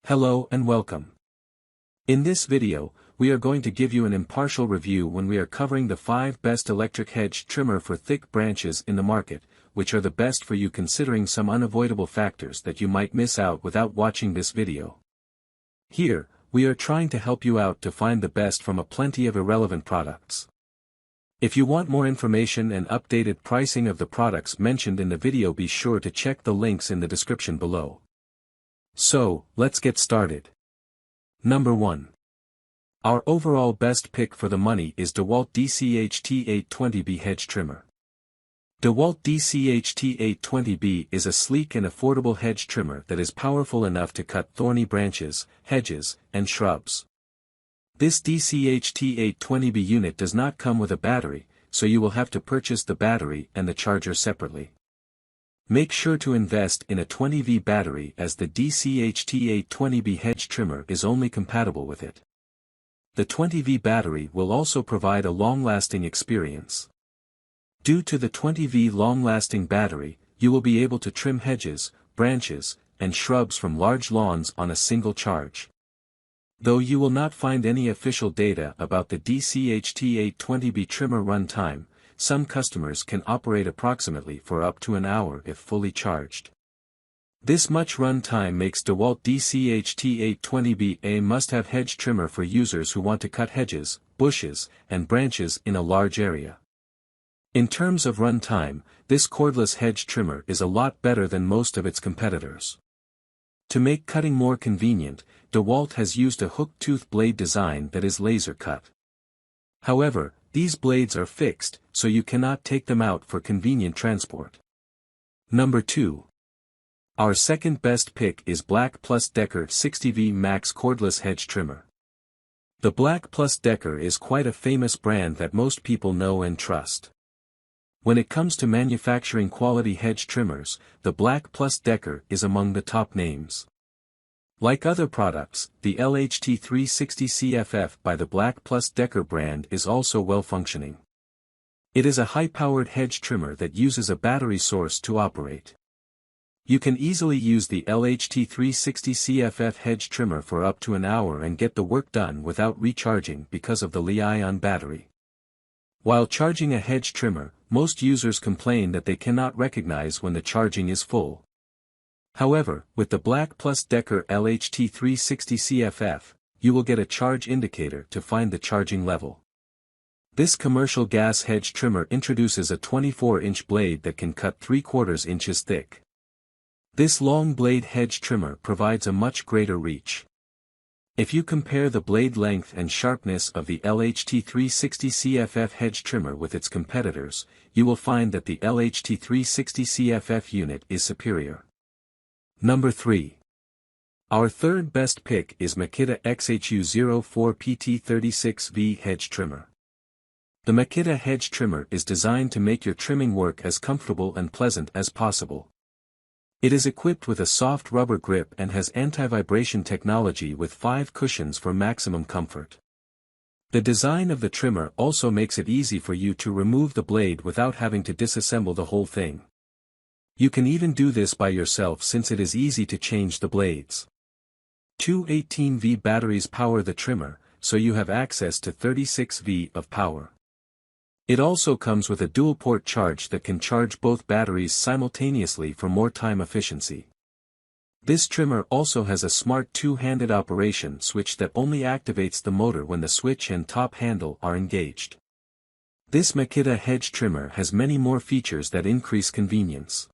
Hello and welcome. In this video, we are going to give you an impartial review when we are covering the 5 best electric hedge trimmer for thick branches in the market, which are the best for you considering some unavoidable factors that you might miss out without watching this video. Here, we are trying to help you out to find the best from a plenty of irrelevant products. If you want more information and updated pricing of the products mentioned in the video, be sure to check the links in the description below. So, let's get started. Number 1. Our overall best pick for the money is DEWALT DCHT820B Hedge Trimmer. DEWALT DCHT820B is a sleek and affordable hedge trimmer that is powerful enough to cut thorny branches, hedges, and shrubs. This DCHT820B unit does not come with a battery, so you will have to purchase the battery and the charger separately. Make sure to invest in a 20V battery as the DCHT820B hedge trimmer is only compatible with it. The 20V battery will also provide a long-lasting experience. Due to the 20V long-lasting battery, you will be able to trim hedges, branches, and shrubs from large lawns on a single charge. Though you will not find any official data about the DCHT820B trimmer run time, some customers can operate approximately for up to an hour if fully charged. This much run time makes DEWALT DCHT820B a must-have hedge trimmer for users who want to cut hedges, bushes, and branches in a large area. In terms of run time, this cordless hedge trimmer is a lot better than most of its competitors. To make cutting more convenient, DEWALT has used a hook tooth blade design that is laser cut. However, these blades are fixed, so you cannot take them out for convenient transport. Number 2. Our second best pick is BLACK+DECKER 60V MAX Cordless Hedge Trimmer. The BLACK+DECKER is quite a famous brand that most people know and trust. When it comes to manufacturing quality hedge trimmers, the BLACK+DECKER is among the top names. Like other products, the LHT360CFF by the BLACK+DECKER brand is also well-functioning. It is a high-powered hedge trimmer that uses a battery source to operate. You can easily use the LHT360CFF hedge trimmer for up to an hour and get the work done without recharging because of the Li-ion battery. While charging a hedge trimmer, most users complain that they cannot recognize when the charging is full. However, with the BLACK+DECKER LHT360CFF, you will get a charge indicator to find the charging level. This commercial gas hedge trimmer introduces a 24-inch blade that can cut 3/4 inches thick. This long blade hedge trimmer provides a much greater reach. If you compare the blade length and sharpness of the LHT360CFF hedge trimmer with its competitors, you will find that the LHT360CFF unit is superior. Number 3. Our third best pick is Makita XHU04PT36V Hedge Trimmer. The Makita hedge trimmer is designed to make your trimming work as comfortable and pleasant as possible. It is equipped with a soft rubber grip and has anti-vibration technology with 5 cushions for maximum comfort. The design of the trimmer also makes it easy for you to remove the blade without having to disassemble the whole thing. You can even do this by yourself since it is easy to change the blades. 2 18V batteries power the trimmer, so you have access to 36V of power. It also comes with a dual-port charge that can charge both batteries simultaneously for more time efficiency. This trimmer also has a smart 2-handed operation switch that only activates the motor when the switch and top handle are engaged. This Makita hedge trimmer has many more features that increase convenience.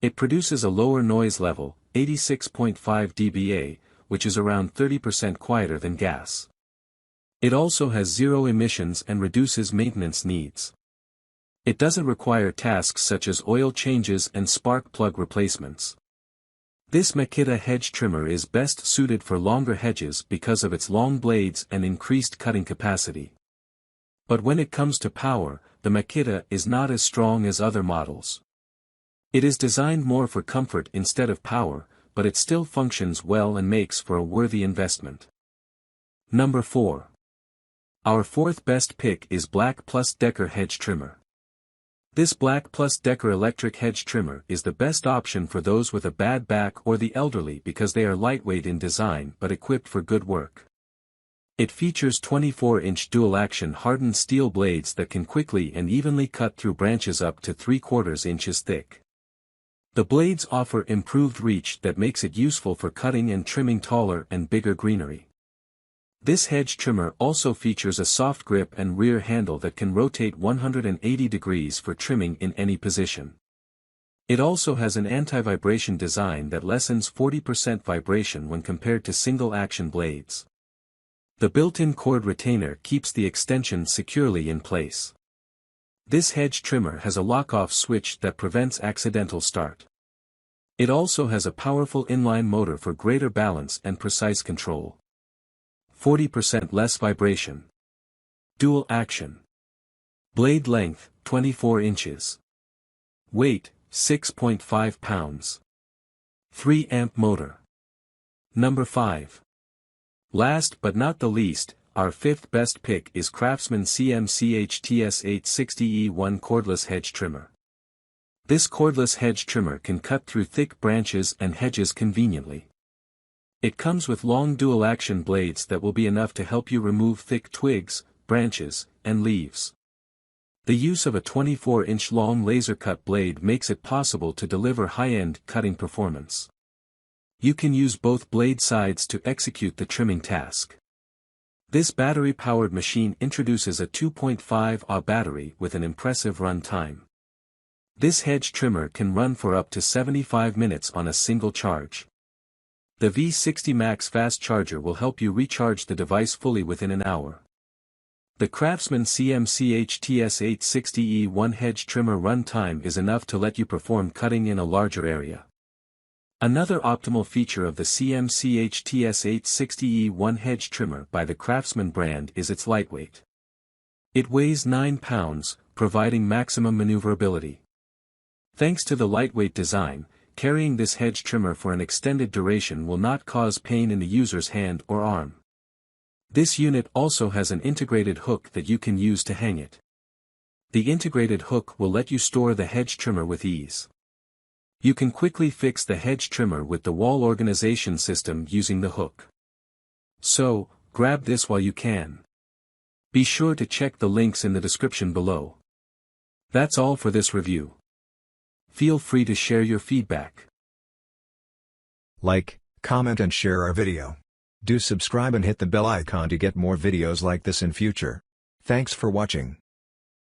It produces a lower noise level, 86.5 dBA, which is around 30% quieter than gas. It also has 0 emissions and reduces maintenance needs. It doesn't require tasks such as oil changes and spark plug replacements. This Makita hedge trimmer is best suited for longer hedges because of its long blades and increased cutting capacity. But when it comes to power, the Makita is not as strong as other models. It is designed more for comfort instead of power, but it still functions well and makes for a worthy investment. Number 4. Our fourth best pick is BLACK+DECKER Hedge Trimmer. This BLACK+DECKER electric hedge trimmer is the best option for those with a bad back or the elderly because they are lightweight in design but equipped for good work. It features 24-inch dual-action hardened steel blades that can quickly and evenly cut through branches up to 3/4 inches thick. The blades offer improved reach that makes it useful for cutting and trimming taller and bigger greenery. This hedge trimmer also features a soft grip and rear handle that can rotate 180 degrees for trimming in any position. It also has an anti-vibration design that lessens 40% vibration when compared to single-action blades. The built-in cord retainer keeps the extension securely in place. This hedge trimmer has a lock-off switch that prevents accidental start. It also has a powerful inline motor for greater balance and precise control. 40% less vibration. Dual action. Blade length, 24 inches. Weight, 6.5 pounds. 3 amp motor. Number 5. Last but not the least, our fifth best pick is Craftsman CMCHTS820B Cordless Hedge Trimmer. This cordless hedge trimmer can cut through thick branches and hedges conveniently. It comes with long dual-action blades that will be enough to help you remove thick twigs, branches, and leaves. The use of a 24-inch long laser-cut blade makes it possible to deliver high-end cutting performance. You can use both blade sides to execute the trimming task. This battery-powered machine introduces a 2.5Ah battery with an impressive run time. This hedge trimmer can run for up to 75 minutes on a single charge. The V60 Max fast charger will help you recharge the device fully within an hour. The Craftsman CMCHTS820B Hedge Trimmer run time is enough to let you perform cutting in a larger area. Another optimal feature of the CMCHTS820B Hedge Trimmer by the Craftsman brand is its lightweight. It weighs 9 pounds, providing maximum maneuverability. Thanks to the lightweight design, carrying this hedge trimmer for an extended duration will not cause pain in the user's hand or arm. This unit also has an integrated hook that you can use to hang it. The integrated hook will let you store the hedge trimmer with ease. You can quickly fix the hedge trimmer with the wall organization system using the hook. So, grab this while you can. Be sure to check the links in the description below. That's all for this review. Feel free to share your feedback. Like, comment and share our video. Do subscribe and hit the bell icon to get more videos like this in future. Thanks for watching.